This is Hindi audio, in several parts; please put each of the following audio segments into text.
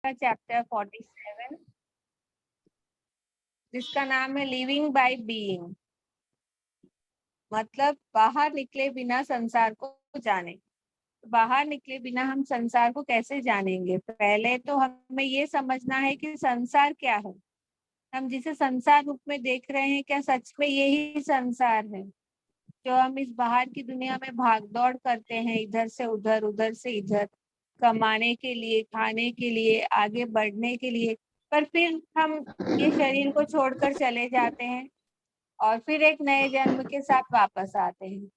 का चैप्टर 47 जिसका नाम है लिविंग बाय बीइंग, मतलब बाहर निकले बिना संसार को जाने। बाहर निकले बिना हम संसार को कैसे जानेंगे? पहले तो हमें ये समझना है कि संसार क्या है। हम जिसे संसार रूप में देख रहे हैं, क्या सच में यही संसार है? जो हम इस बाहर की दुनिया में भाग दौड़ करते हैं, इधर से उधर, उधर से इधर, कमाने के लिए, खाने के लिए, आगे बढ़ने के लिए, पर फिर हम ये शरीर को छोड़कर चले जाते हैं और फिर एक नए जन्म के साथ वापस आते हैं।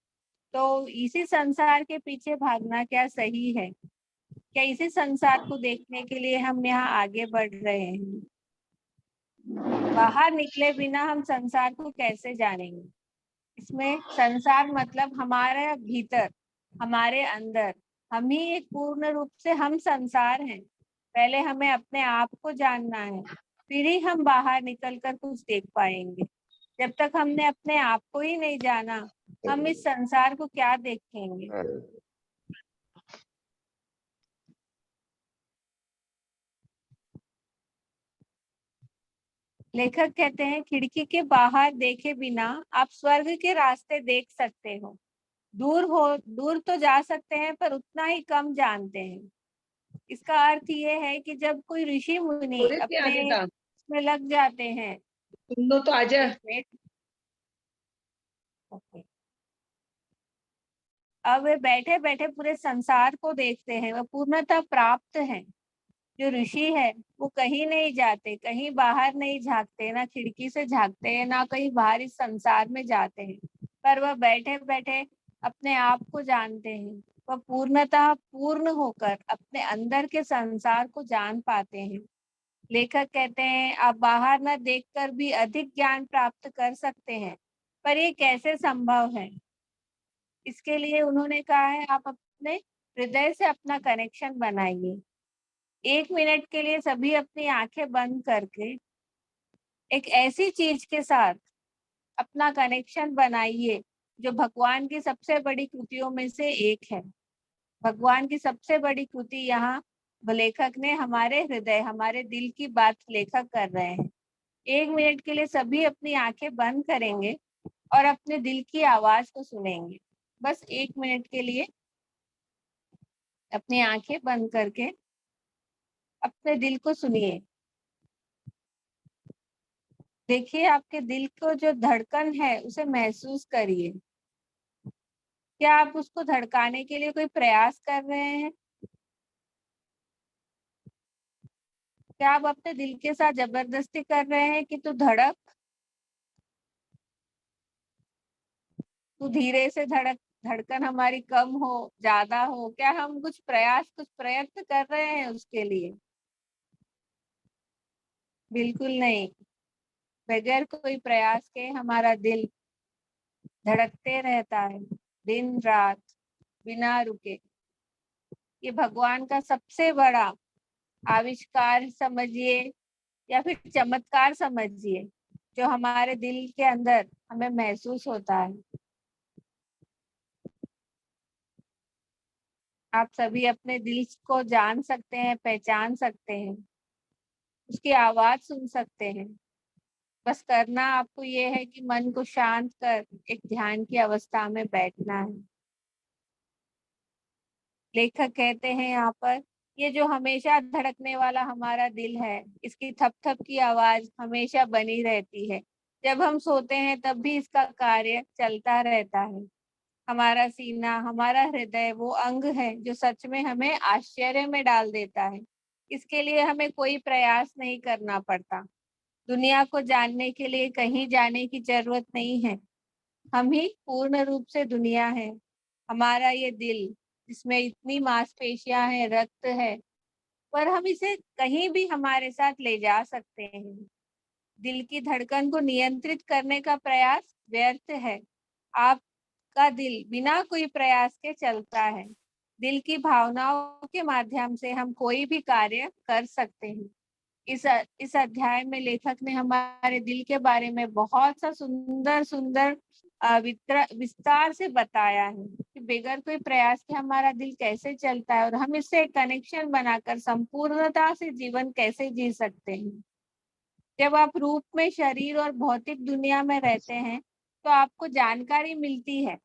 तो इसी संसार के पीछे भागना क्या सही है? क्या इसी संसार को देखने के लिए हम यहाँ आगे बढ़ रहे हैं? बाहर निकले बिना हम संसार को कैसे जानेंगे? इसमें संसार मतलब हमारे भीतर, हमारे अंदर, हम ही एक पूर्ण रूप से हम संसार हैं। पहले हमें अपने आप को जानना है, फिर ही हम बाहर निकलकर कुछ देख पाएंगे। जब तक हमने अपने आप को ही नहीं जाना, हम इस संसार को क्या देखेंगे? लेखक कहते हैं, खिड़की के बाहर देखे बिना आप स्वर्ग के रास्ते देख सकते हो। दूर तो जा सकते हैं, पर उतना ही कम जानते हैं। इसका अर्थ ये है कि जब कोई ऋषि मुनि अपने में लग जाते हैं, तुम लोग तो आजा। अब वे बैठे बैठे पूरे संसार को देखते हैं, वह पूर्णतः प्राप्त हैं। जो ऋषि है वो कहीं नहीं जाते, कहीं बाहर नहीं झांकते, ना खिड़की से झांकते हैं, ना कहीं बाहर इस संसार में जाते हैं, पर वह बैठे बैठे अपने आप को जानते हैं। वह पूर्णतः पूर्ण होकर अपने अंदर के संसार को जान पाते हैं। लेखक कहते हैं, आप बाहर न देखकर भी अधिक ज्ञान प्राप्त कर सकते हैं, पर ये कैसे संभव है? इसके लिए उन्होंने कहा है, आप अपने हृदय से अपना कनेक्शन बनाइए। 1 मिनट के लिए सभी अपनी आंखें बंद करके एक ऐसी चीज के साथ अपना कनेक्शन बनाइए जो भगवान की सबसे बड़ी कृतियों में से एक है। भगवान की सबसे बड़ी कृति यहाँ लेखक ने हमारे हृदय, हमारे दिल की बात लेखक कर रहे हैं। 1 मिनट के लिए सभी अपनी आंखें बंद करेंगे और अपने दिल की आवाज को सुनेंगे। बस 1 मिनट के लिए अपनी आंखें बंद करके अपने दिल को सुनिए। देखिए, आपके दिल को जो धड़कन है उसे महसूस करिए। क्या आप उसको धड़काने के लिए कोई प्रयास कर रहे हैं? क्या आप अपने दिल के साथ जबरदस्ती कर रहे हैं कि तू धड़क, तू धीरे से धड़क, धड़कन हमारी कम हो, ज्यादा हो? क्या हम कुछ प्रयास, कुछ प्रयत्न कर रहे हैं उसके लिए? बिल्कुल नहीं। बगैर कोई प्रयास के हमारा दिल धड़कते रहता है दिन रात बिना रुके। ये भगवान का सबसे बड़ा आविष्कार समझिए या फिर चमत्कार समझिए, जो हमारे दिल के अंदर हमें महसूस होता है। आप सभी अपने दिल को जान सकते हैं, पहचान सकते हैं, उसकी आवाज सुन सकते हैं। बस करना आपको ये है कि मन को शांत कर एक ध्यान की अवस्था में बैठना है। लेखक कहते हैं यहाँ पर, ये जो हमेशा धड़कने वाला हमारा दिल है, इसकी थप थप की आवाज हमेशा बनी रहती है। जब हम सोते हैं तब भी इसका कार्य चलता रहता है। हमारा सीना, हमारा हृदय वो अंग है जो सच में हमें आश्चर्य में डाल देता है। इसके लिए हमें कोई प्रयास नहीं करना पड़ता। दुनिया को जानने के लिए कहीं जाने की जरूरत नहीं है। हम ही पूर्ण रूप से दुनिया है। हमारा ये दिल, जिसमें इतनी मांसपेशियां हैं, रक्त है, पर हम इसे कहीं भी हमारे साथ ले जा सकते हैं। दिल की धड़कन को नियंत्रित करने का प्रयास व्यर्थ है। आपका दिल बिना कोई प्रयास के चलता है। दिल की भावनाओं के माध्यम से हम कोई भी कार्य कर सकते हैं। इस अध्याय में लेखक ने हमारे दिल के बारे में बहुत सा सुंदर सुंदर विस्तार से बताया है कि बगैर कोई प्रयास के हमारा दिल कैसे चलता है और हम इससे कनेक्शन बनाकर संपूर्णता से जीवन कैसे जी सकते हैं। जब आप रूप में शरीर और भौतिक दुनिया में रहते हैं तो आपको जानकारी मिलती है।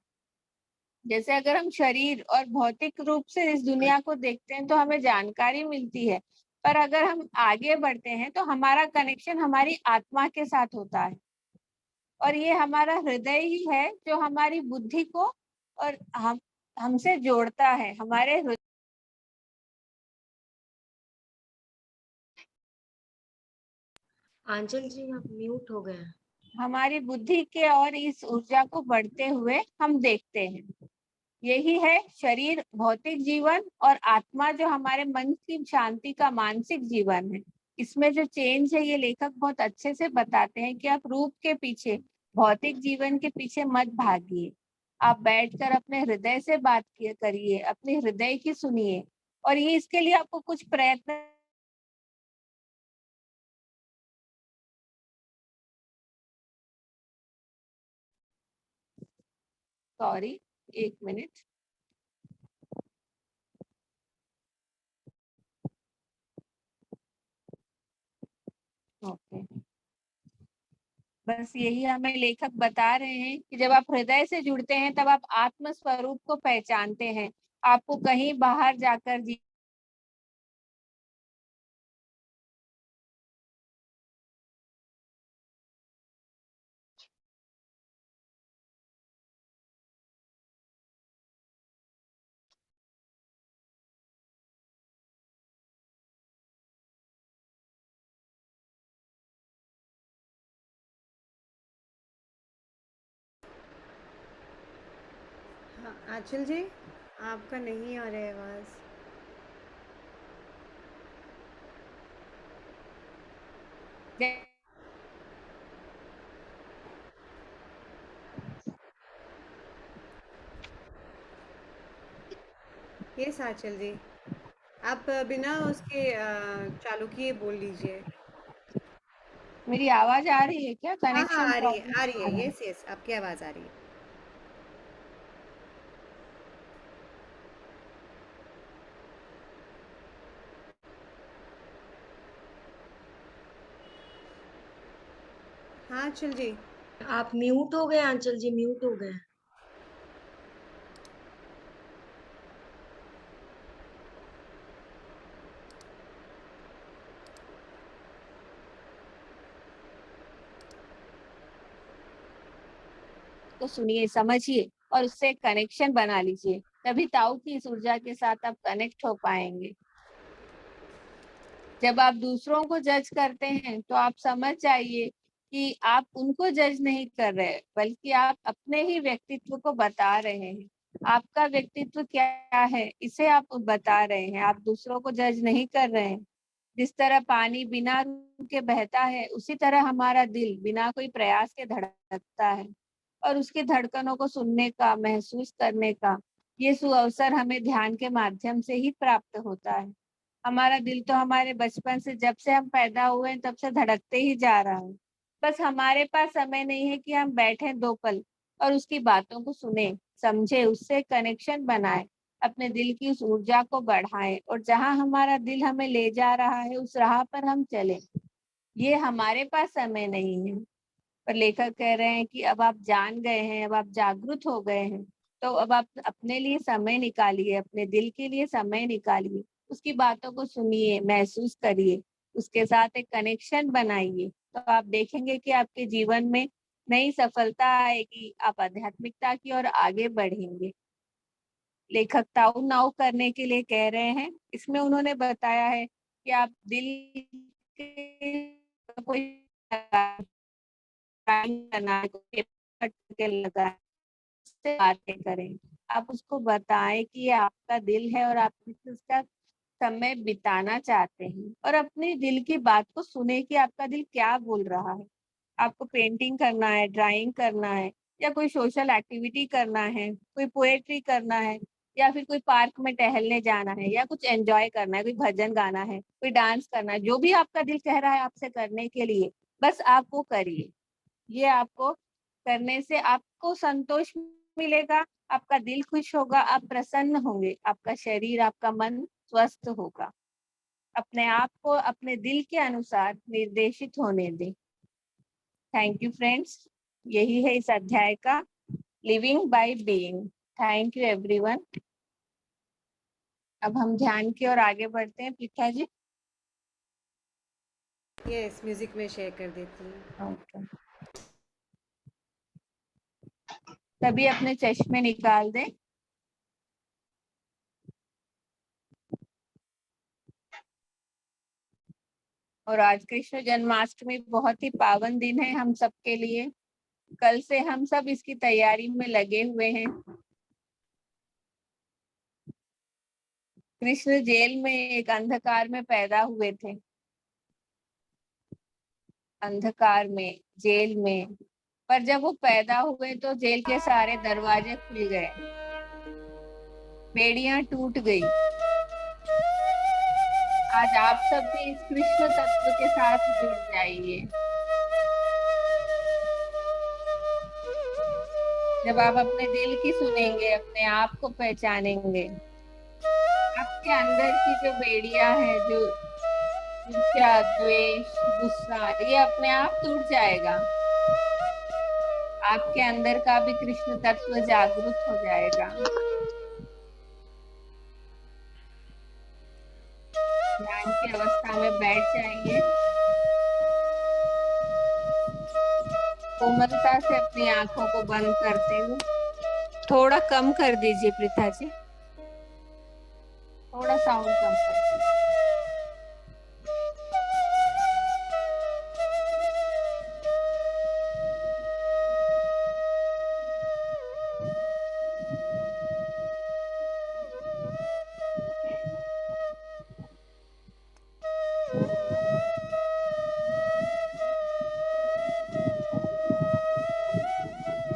जैसे अगर हम शरीर और भौतिक रूप से इस दुनिया को देखते हैं तो हमें जानकारी मिलती है, पर अगर हम आगे बढ़ते हैं तो हमारा कनेक्शन हमारी आत्मा के साथ होता है और ये हमारा हृदय ही है जो हमारी बुद्धि को और हमसे जोड़ता है। हमारे आंचल जी आप म्यूट हो गए हैं। हमारी बुद्धि के और इस ऊर्जा को बढ़ते हुए हम देखते हैं। यही है शरीर भौतिक जीवन और आत्मा जो हमारे मन की शांति का मानसिक जीवन है। इसमें जो चेंज है ये लेखक बहुत अच्छे से बताते हैं कि आप रूप के पीछे, भौतिक जीवन के पीछे मत भागिए। आप बैठकर अपने हृदय से बात करिए, अपने हृदय की सुनिए और ये इसके लिए आपको कुछ प्रयत्न। सॉरी, एक मिनट। ओके, बस यही हमें लेखक बता रहे हैं कि जब आप हृदय से जुड़ते हैं तब आप आत्म स्वरूप को पहचानते हैं। आपको कहीं बाहर जाकर हाँ आंचल जी आपका नहीं आ रहा है आवाज़। यस आंचल जी आप बिना उसके चालू किए बोल लीजिए। मेरी आवाज आ रही है क्या? हाँ हाँ कनेक्शन आ रही है, आ रही प्रॉब्लम है, आ रहा है। यस यस आपकी आवाज़ आ रही है। हाँ आंचल जी आप म्यूट हो गए आंचल जी, म्यूट हो गए। तो सुनिए, समझिए और उससे कनेक्शन बना लीजिए, तभी ताऊ की इस ऊर्जा के साथ आप कनेक्ट हो पाएंगे। जब आप दूसरों को जज करते हैं तो आप समझ जाइए कि आप उनको जज नहीं कर रहे, बल्कि आप अपने ही व्यक्तित्व को बता रहे हैं। आपका व्यक्तित्व क्या है इसे आप बता रहे हैं, आप दूसरों को जज नहीं कर रहे हैं। जिस तरह पानी बिना रुके बहता है, उसी तरह हमारा दिल बिना कोई प्रयास के धड़कता है और उसकी धड़कनों को सुनने का, महसूस करने का ये सुअवसर हमें ध्यान के माध्यम से ही प्राप्त होता है। हमारा दिल तो हमारे बचपन से, जब से हम पैदा हुए हैं तब से धड़कते ही जा रहा है। बस हमारे पास समय नहीं है कि हम बैठे 2 पल और उसकी बातों को सुने, समझे, उससे कनेक्शन बनाए, अपने दिल की उस ऊर्जा को बढ़ाएं और जहां हमारा दिल हमें ले जा रहा है उस राह पर हम चलें। ये हमारे पास समय नहीं है। पर लेखक कह रहे हैं कि अब आप जान गए हैं, अब आप जागरूक हो गए हैं, तो अब आप अपने लिए समय निकालिए, अपने दिल के लिए समय निकालिए, उसकी बातों को सुनिए, महसूस करिए, उसके साथ एक कनेक्शन बनाइए, तो आप देखेंगे कि आपके जीवन में नई सफलता आएगी, आप आध्यात्मिकता की ओर आगे बढ़ेंगे। लेखक ताऊ नाव करने के लिए कह रहे हैं। इसमें उन्होंने बताया है कि आप दिल के कोई करना है, करके लगाएं, उससे बातें करें। आप उसको बताएं कि ये आपका दिल है और आप उसका समय बिताना चाहते हैं और अपने दिल की बात को सुने कि आपका दिल क्या बोल रहा है। आपको पेंटिंग करना है, ड्राइंग करना है या कोई सोशल एक्टिविटी करना है, कोई पोएट्री करना है या फिर कोई पार्क में टहलने जाना है या कुछ एंजॉय करना है, कोई भजन गाना है, कोई डांस करना है, जो भी आपका दिल कह रहा है आपसे करने के लिए, बस आप वो करिए। ये आपको करने से आपको संतोष मिलेगा, आपका दिल खुश होगा, आप प्रसन्न होंगे, आपका शरीर, आपका मन स्वस्थ होगा। अपने आप को अपने दिल के अनुसार निर्देशित होने दें। थैंक यू फ्रेंड्स, यही है इस अध्याय का, living by being. Thank you everyone. अब हम ध्यान की ओर आगे बढ़ते हैं। पृथा जी। यस, म्यूजिक में शेयर कर देती हूँ। ओके, तभी अपने चश्मे निकाल दें। और आज कृष्ण जन्माष्टमी बहुत ही पावन दिन है हम सबके लिए। कल से हम सब इसकी तैयारी में लगे हुए हैं। कृष्ण जेल में एक अंधकार में पैदा हुए थे, अंधकार में, जेल में। पर जब वो पैदा हुए तो जेल के सारे दरवाजे खुल गए, बेड़ियां टूट गई। आज आप सब भी इस कृष्ण तत्व के साथ जुड़ जाइए। जब आप अपने दिल की सुनेंगे, अपने आप को पहचानेंगे, आपके अंदर की जो बेड़ियां है, जो ईर्ष्या, द्वेष, गुस्सा, ये अपने आप टूट जाएगा। आपके अंदर का भी कृष्ण तत्व जागृत हो जाएगा। ध्यान की अवस्था में बैठ जाइए। कोमलता से अपनी आंखों को बंद करते हुए, थोड़ा कम कर दीजिए पृथा जी, थोड़ा साउंड कम कर दीजिए।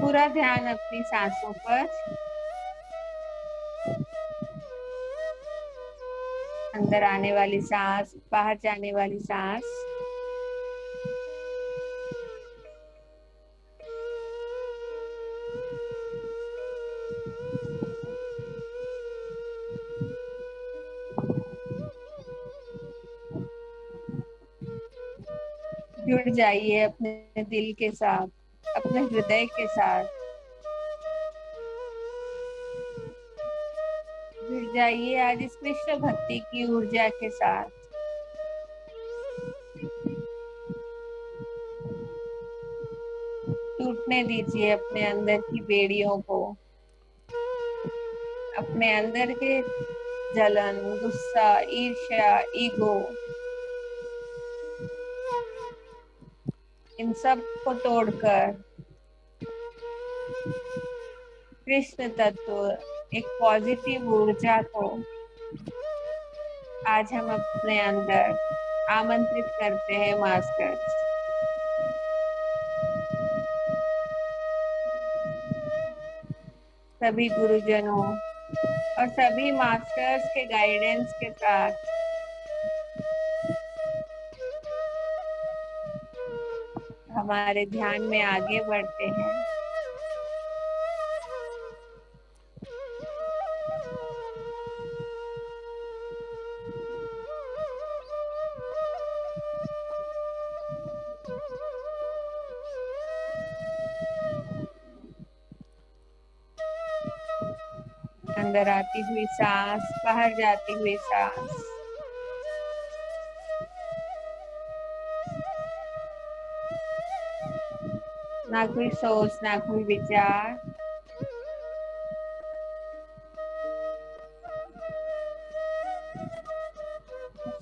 पूरा ध्यान अपनी सांसों पर, अंदर आने वाली सांस, बाहर जाने वाली सांस। जुड़ जाइए अपने दिल के साथ, अपने हृदय के साथ। जुड़ जाइए आज इस कृष्ण भक्ति की ऊर्जा के साथ। टूटने दीजिए अपने अंदर की बेड़ियों को, अपने अंदर के जलन, गुस्सा, ईर्ष्या, ईगो, इन सब को तोड़कर कृष्ण तत्व, एक पॉजिटिव ऊर्जा को आज हम अपने अंदर आमंत्रित करते हैं मास्टर्स। सभी गुरुजनों और सभी मास्टर्स के गाइडेंस के साथ हमारे ध्यान में आगे बढ़ते हैं। अंदर आती हुई सांस, बाहर जाती हुई सांस। ना कोई सोच, ना कोई विचार,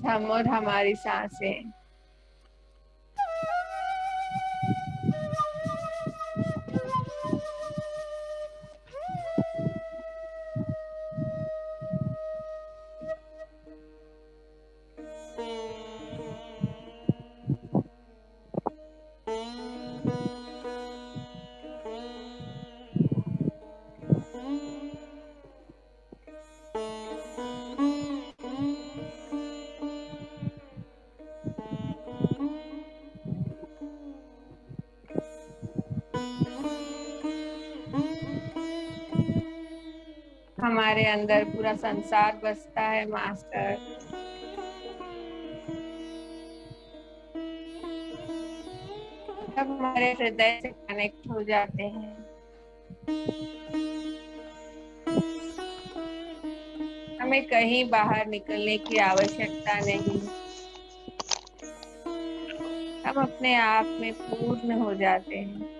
हम और हमारी सांसें। हमारे अंदर पूरा संसार बसता है मास्टर। तब हमारे हृदय से कनेक्ट हो जाते हैं। हमें कहीं बाहर निकलने की आवश्यकता नहीं। हम अपने आप में पूर्ण हो जाते हैं।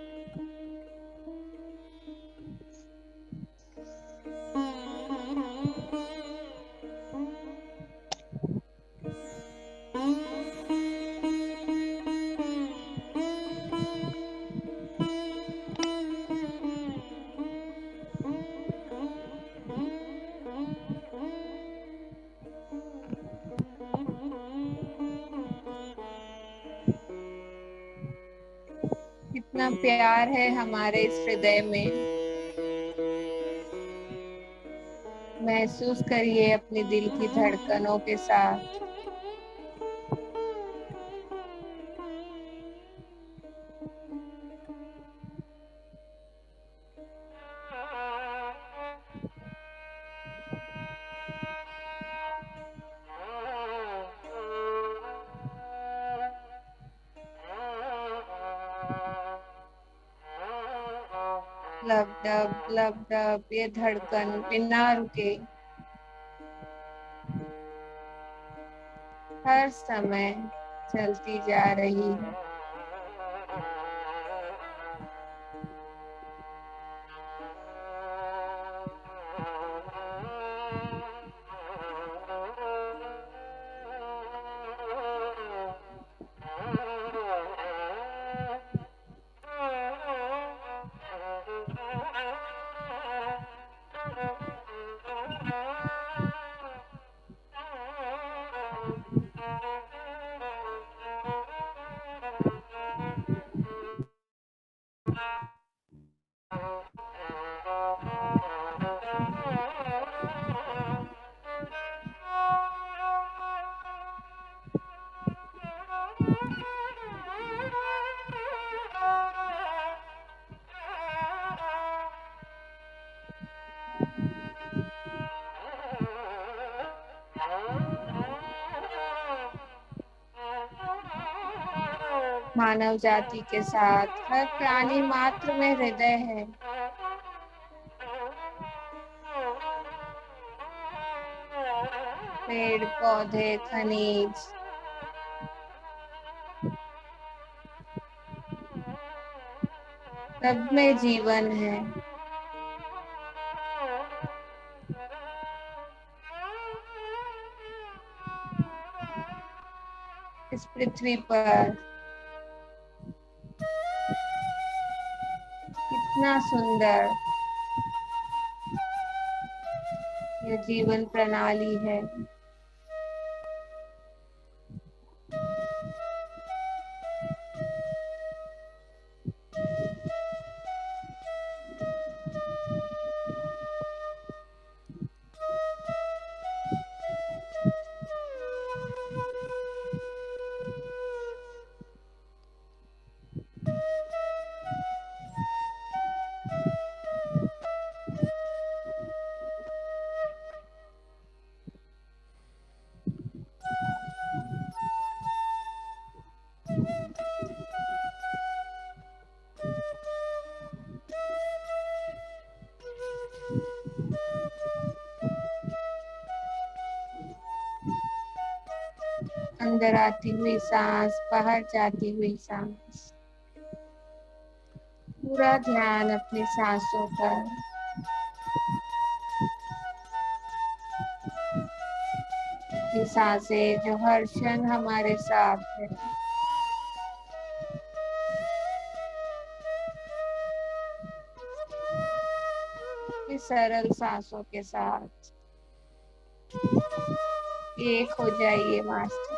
कितना प्यार है हमारे इस हृदय में। महसूस करिए अपने दिल की धड़कनों के साथ। लब डब ये धड़कन बिना रुके हर समय चलती जा रही है। मानव जाति के साथ हर प्राणी मात्र में हृदय है। पेड़ पौधे खनिज सब में जीवन है। इस पृथ्वी पर कितना सुंदर ये जीवन प्रणाली है। अंदर आती हुई सांस, बाहर जाती हुई सांस। पूरा ध्यान अपनी सांसों पर। ये सांसें जो हर क्षण हमारे साथ है। इस सरल सांसों के साथ एक हो जाइए मास्टर।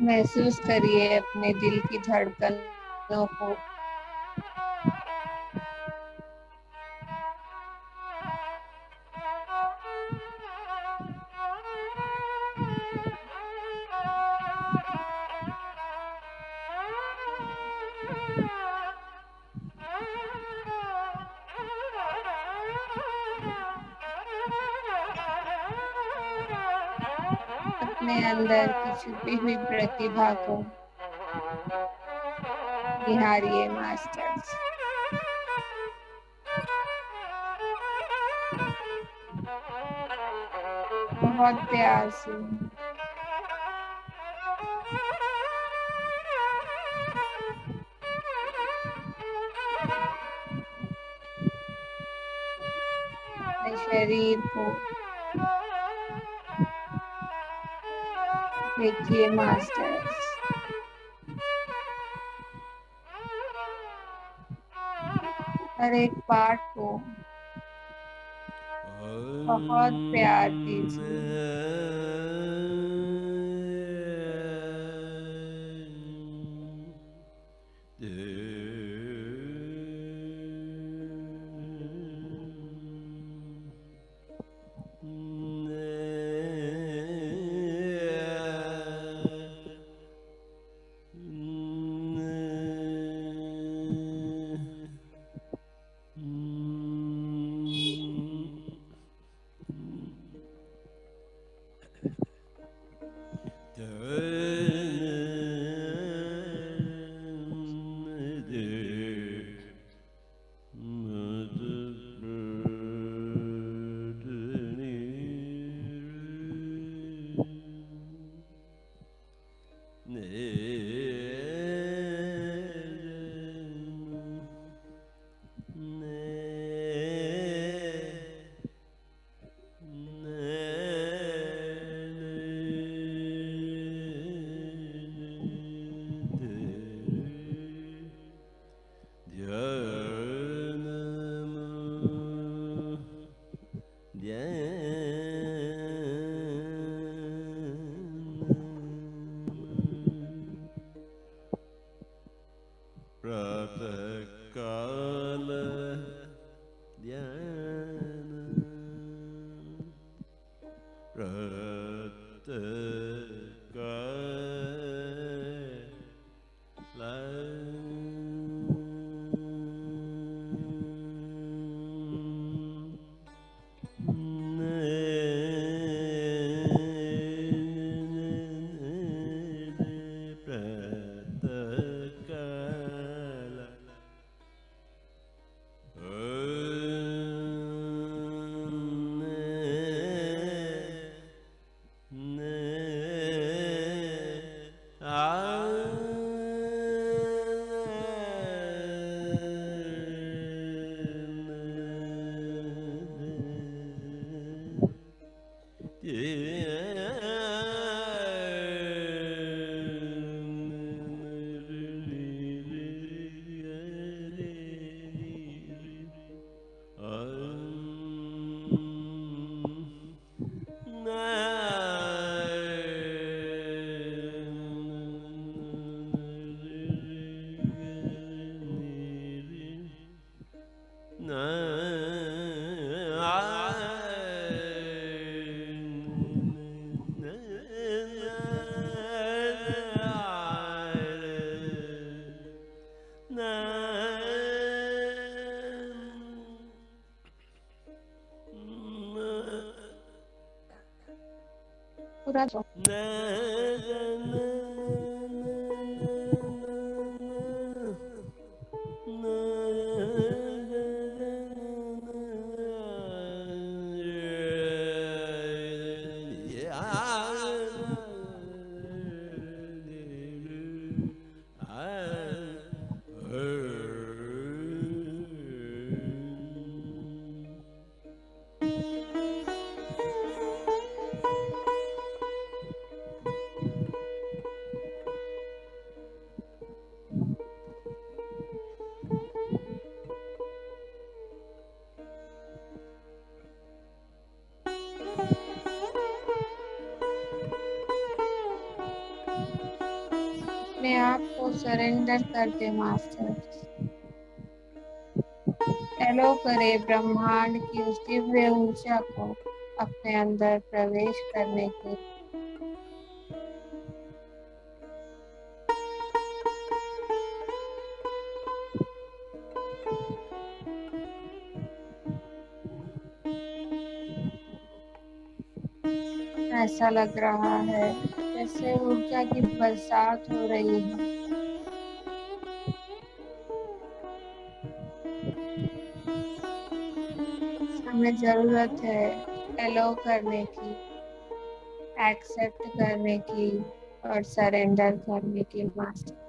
महसूस करिए अपने दिल की धड़कनों को। अपने अंदर की छुपी हुई प्रतिभा को निहारिए मास्टर्स। बहुत प्यार से। अपने शरीर को देखिए मास्टर्स। हर एक पार्ट को बहुत प्यार दीजिए। पूरा अपने आप को सरेंडर कर दे मास्टर। एलो करे ब्रह्मांड की उस दिव्य ऊर्जा को अपने अंदर प्रवेश करने के। ऐसा लग रहा है जैसे ऊर्जा की बरसात हो रही है। हमें जरूरत है एलो करने की, एक्सेप्ट करने की और सरेंडर करने की मास्टर।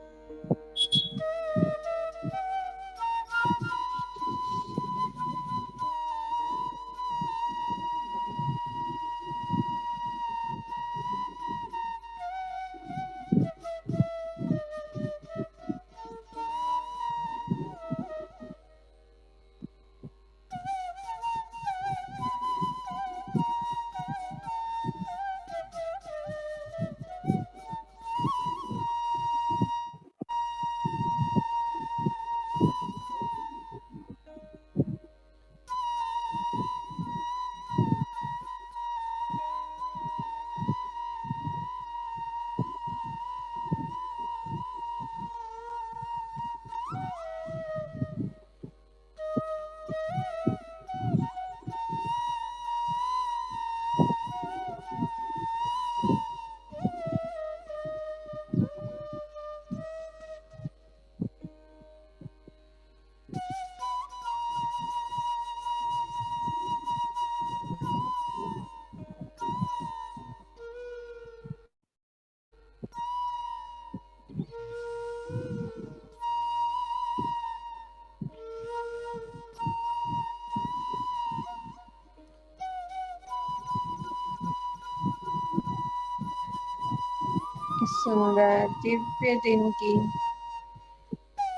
इस सुंदर दिव्य दिन की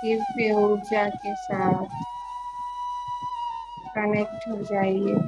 दिव्य ऊर्जा के साथ कनेक्ट हो जाइए।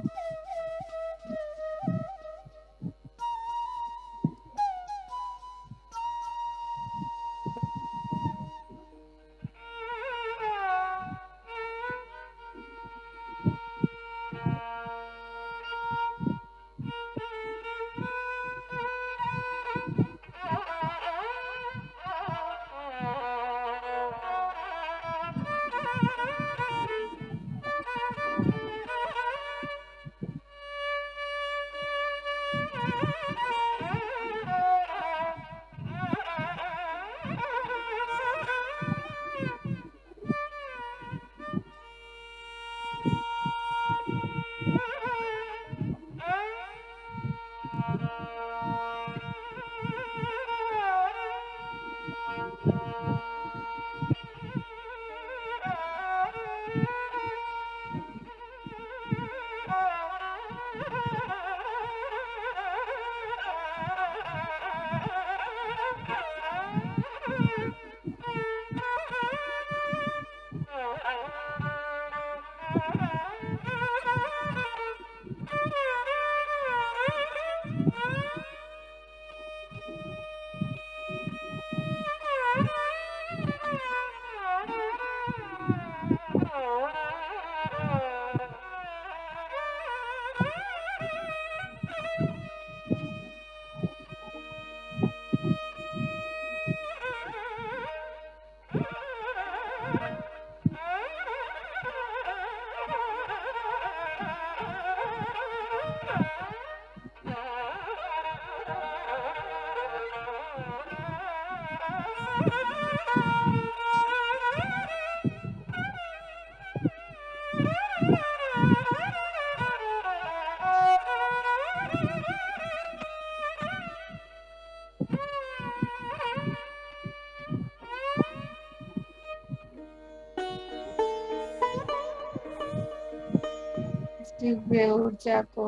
दिव्य ऊर्जा को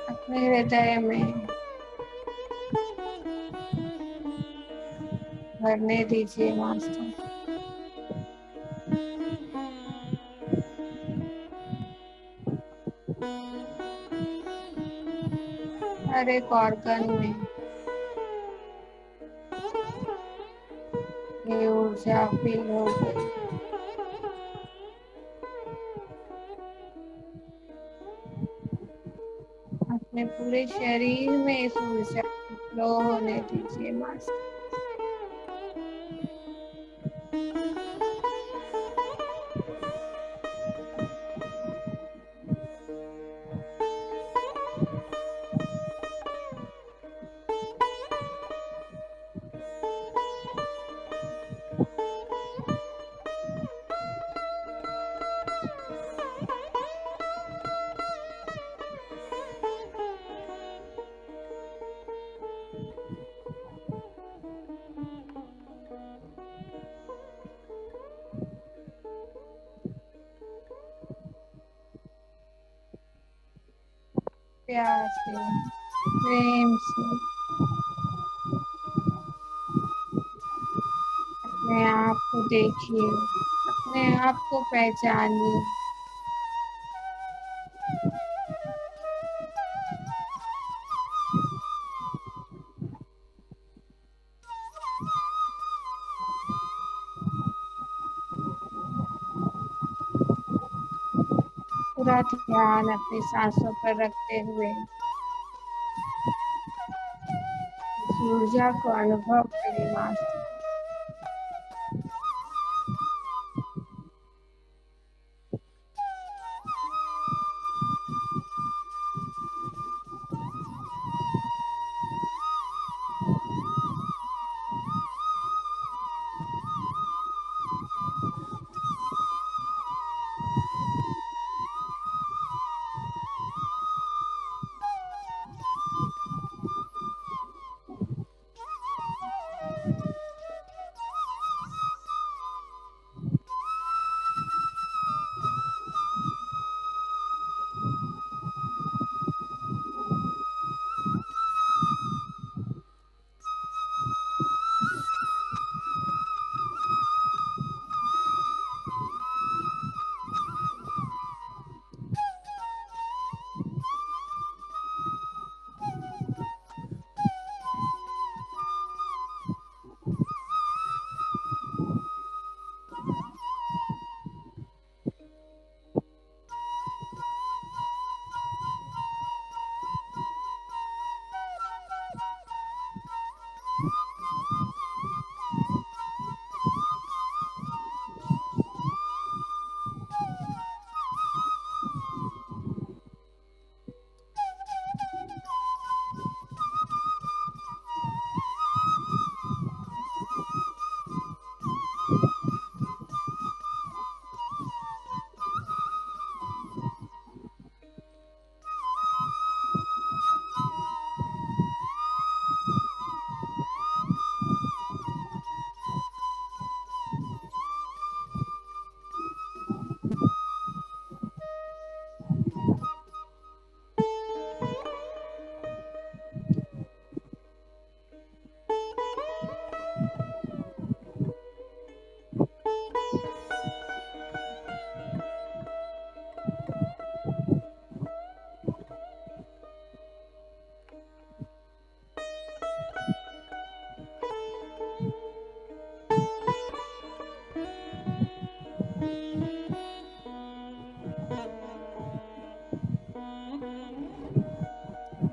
अपने हृदय में भरने दीजिए मास्टर। हर एक ऑर्गन में, ऊर्जा फील हो गई। अपने पूरे शरीर में इस ऊर्जा को फ्लो होने दीजिए मास्टर। प्यार से, प्रेम से अपने आप को देखिए, अपने आप को पहचानिए। पूरा ध्यान अपनी सांसों पर रखते हुए इस ऊर्जा को अनुभव करें मास्टर।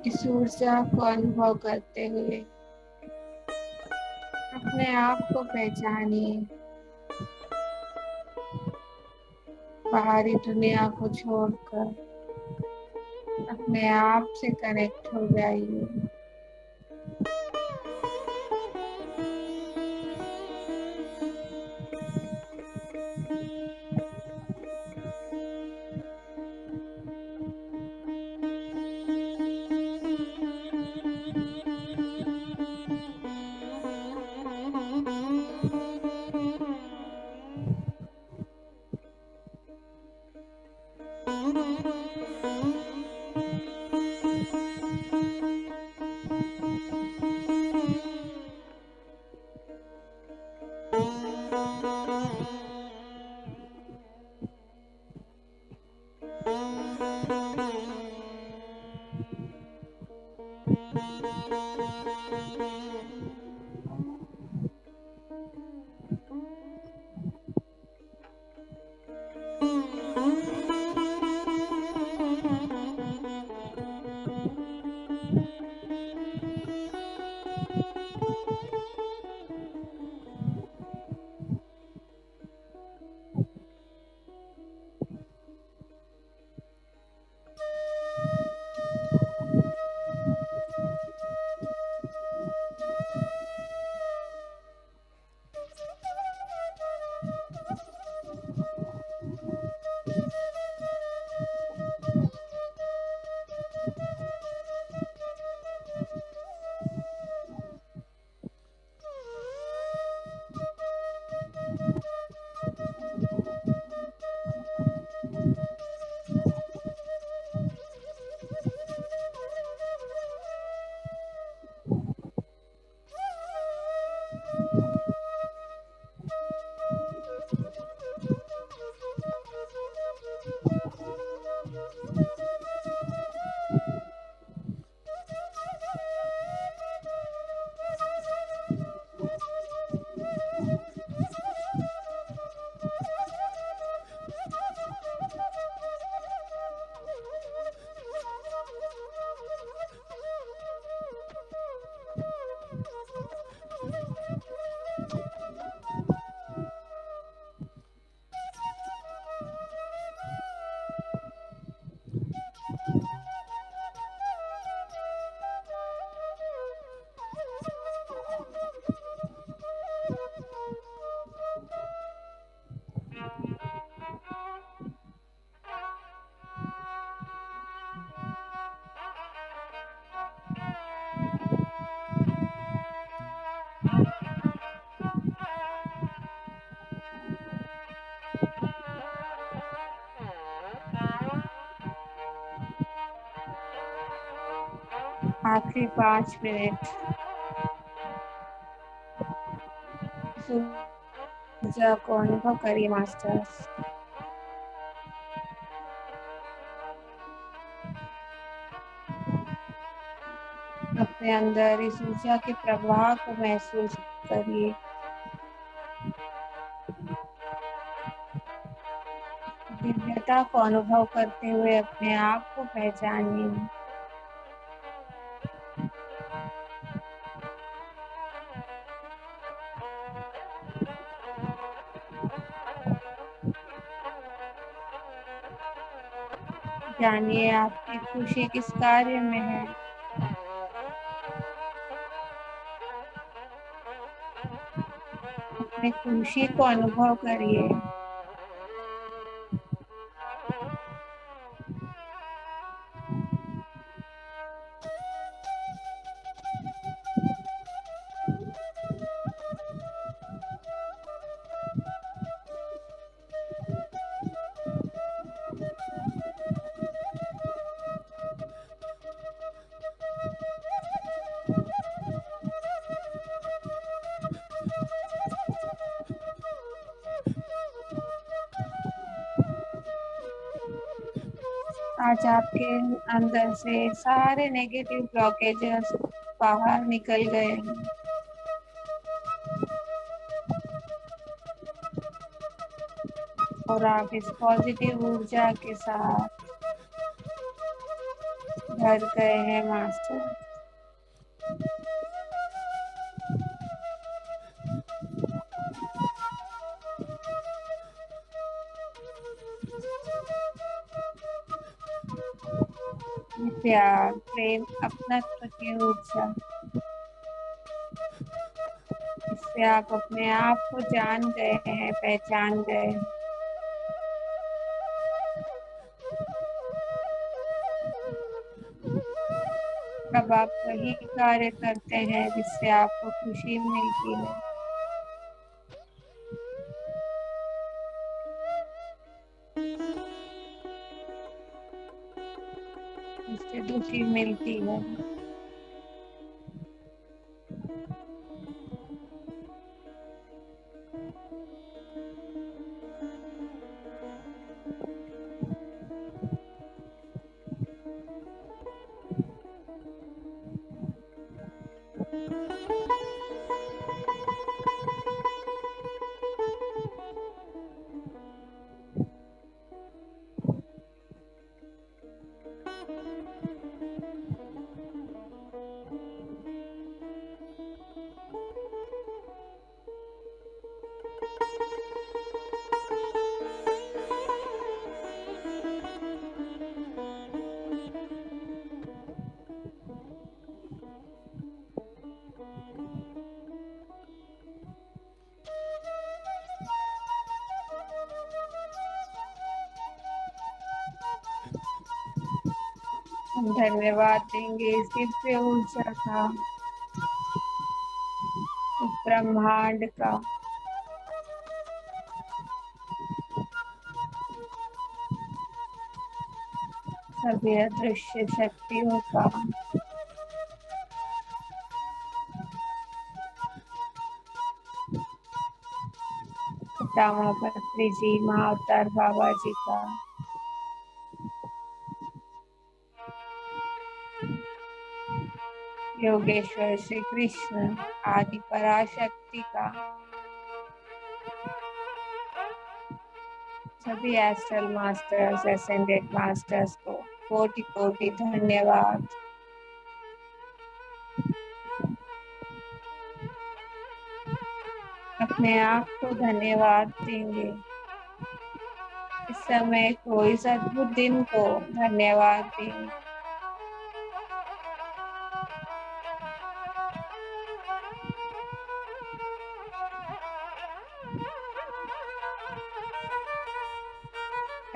इस ऊर्जा को अनुभव करते हुए अपने आप को पहचानिए। बाहरी दुनिया को छोड़कर अपने आप से कनेक्ट हो जाइए। आखिरी 5 मिनट ऊर्जा को अनुभव करिए मास्टर्स। अपने अंदर इस ऊर्जा के प्रवाह को महसूस करिए। दिव्यता को अनुभव करते हुए अपने आप को पहचानिए। जानिए आपकी खुशी किस कार्य में है। अपनी खुशी को अनुभव करिए। आज आपके अंदर से सारे नेगेटिव ब्लॉकेजेस बाहर निकल गए हैं और आप इस पॉजिटिव ऊर्जा के साथ भर गए हैं मास्टर। प्यार, प्रेम, अपनत्व की ऊर्जा, इससे आप अपने आप को जान गए हैं, पहचान गए हैं। अब आप वही कार्य करते हैं जिससे आपको खुशी मिलती है, जिससे दुखी मिलती है। हम धन्यवाद देंगे इस दिव्य ऊर्जा का, इस ब्रह्मांड का, सभी अदृश्य शक्तियों का, पितामह पत्री जी, माँ अवतार बाबा जी का, योगेश्वर श्री कृष्ण आदि पराशक्ति का, सभी एस्ट्रल मास्टर्स, एसेंडेड मास्टर्स को कोटि कोटि धन्यवाद। अपने आप को धन्यवाद देंगे। इस समय को, इस अद्भुत दिन को धन्यवाद देंगे।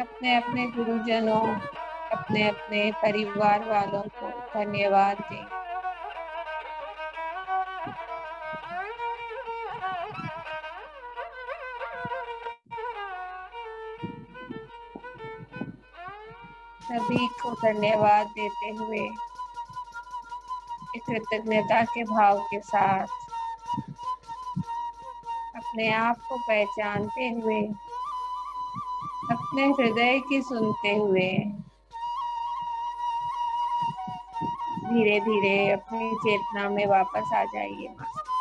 अपने अपने गुरुजनों, अपने अपने परिवार वालों को धन्यवाद दें। सभी को धन्यवाद देते हुए कृतज्ञता के भाव के साथ अपने आप को पहचानते हुए, अपने हृदय की सुनते हुए धीरे धीरे अपनी चेतना में वापस आ जाइए मास्टर।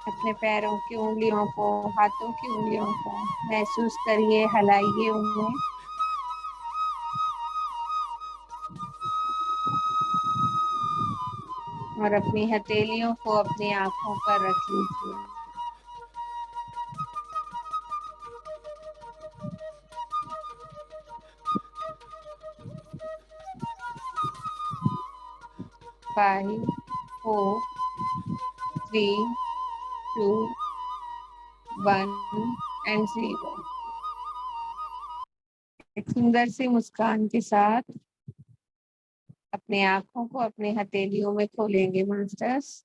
अपने पैरों की उंगलियों को, हाथों की उंगलियों को महसूस करिए, हिलाइए उन्हें। और अपनी हथेलियों को अपनी आंखों पर रख लीजिए। Five, 4, 3, 2, 1 and 0। एक सुंदर सी मुस्कान के साथ अपने आंखों को अपने हथेलियों में खोलेंगे मास्टर्स।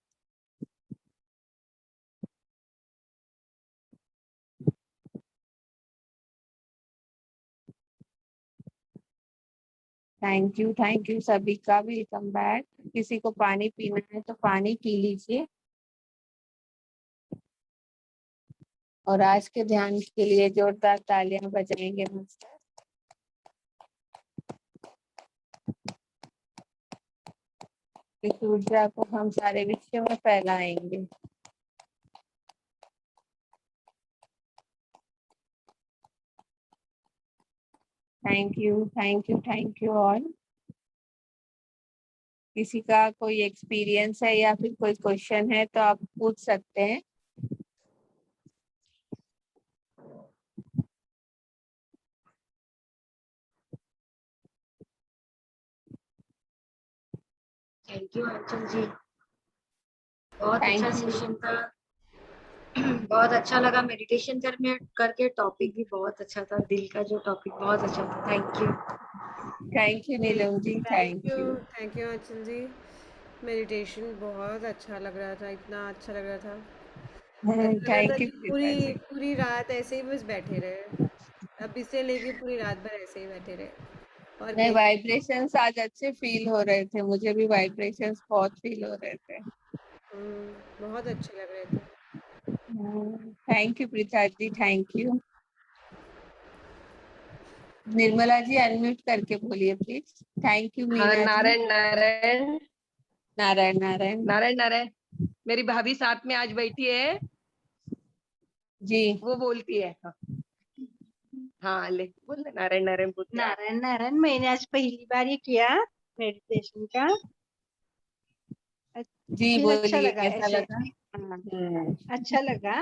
थैंक यू सभी का, वेलकम बैक। किसी को पानी पीना है तो पानी पी लीजिए। और आज के ध्यान के लिए जोरदार तालियां बजाएंगे मास्टर। इस ऊर्जा को हम सारे विश्व में फैलाएंगे। Thank you all. किसी का कोई एक्सपीरियंस है या फिर कोई क्वेश्चन है तो आप पूछ सकते हैं। थैंक यू अंचल जी, बहुत Thank अच्छा you. सेशन था। बहुत अच्छा लगा मेडिटेशन करके। टॉपिक भी बहुत अच्छा था, दिल का जो टॉपिक बहुत अच्छा था। Thank you Neelam ji, thank thank you, you. Thank you Anchal ji. Meditation बहुत अच्छा लग रहा था, इतना अच्छा लग रहा था, ऐसा लग रहा था थैंक यू कि प्रीता पूरी जी। पूरी रात ऐसे ही बस बैठे रहे। अब इसे लेके पूरी रात भर ऐसे ही बैठे रहे और नहीं, कहीं। वाइब्रेशंस आज अच्छे फील हो रहे थे, मुझे भी वाइब्रेशंस बहुत फील हो रहे थे। बहुत अच्छे लग रहे थे। Thank you Preeta ji, thank you. Nirmala ji unmute करके बोलिए प्लीज। थैंक यू हाँ, मीना जी। नारायण नारायण नारायण नारायण नारायण नारायण। मेरी भाभी साथ में आज बैठी है, जी। वो बोलती है। हाँ, हाँ ले बोल दे, नारायण नारायण बोलते हैं। नारायण नारायण, मैंने आज पहली बार ये किया मेडिटेशन का। जी फिर अच्छा बोलिए, लगा कैसा ऐसे। लगा? हाँ, अच्छा लगा।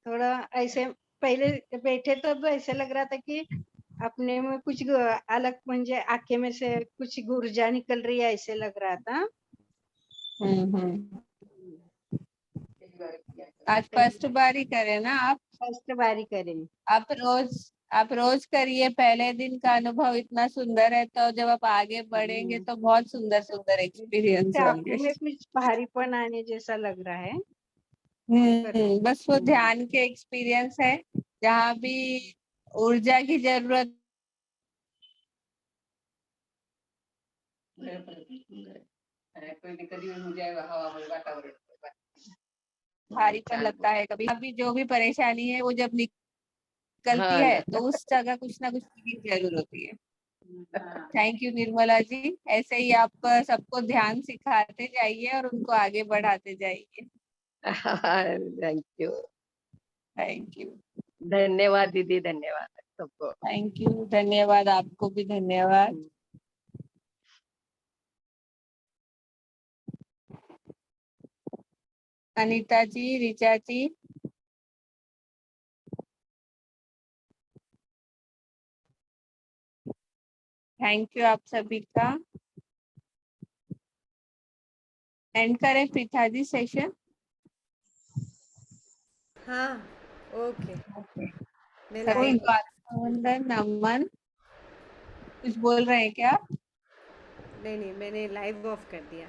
थोड़ा ऐसे पहले बैठे तो ऐसे लग रहा था कि अपने में कुछ अलग, म्हणजे आंखें में से कुछ ऊर्जा निकल रही है, ऐसे लग रहा था। हम्म। आज फर्स्ट बार ही करे ना आप? फर्स्ट बारी करें। आप रोज करिए। पहले दिन का अनुभव इतना सुंदर है, तो जब आप आगे बढ़ेंगे तो बहुत सुंदर सुंदर एक्सपीरियंस आंखों होंगे। में कुछ भारीपन आने जैसा लग रहा है। बस वो ध्यान के एक्सपीरियंस है। जहाँ भी ऊर्जा की जरूरत, भारीपन लगता है कभी, अभी जो भी परेशानी है वो जब निकलती हाँ है ना। तो उस जगह कुछ ना कुछ फीलिंग जरूर होती है। थैंक यू निर्मला जी, ऐसे ही आप सबको ध्यान सिखाते जाइए और उनको आगे बढ़ाते जाइए। Thank you, thank you. धन्यवाद दीदी, धन्यवाद सबको। थैंक यू, धन्यवाद आपको भी, धन्यवाद। अनीता जी, ऋचा जी, थैंक यू आप सभी का। एंड करें प्रीता जी सेशन? हाँ, ओके। कोई मिलते वंदन नमन कुछ बोल रहे हैं क्या? नहीं, मैंने लाइव ऑफ कर दिया।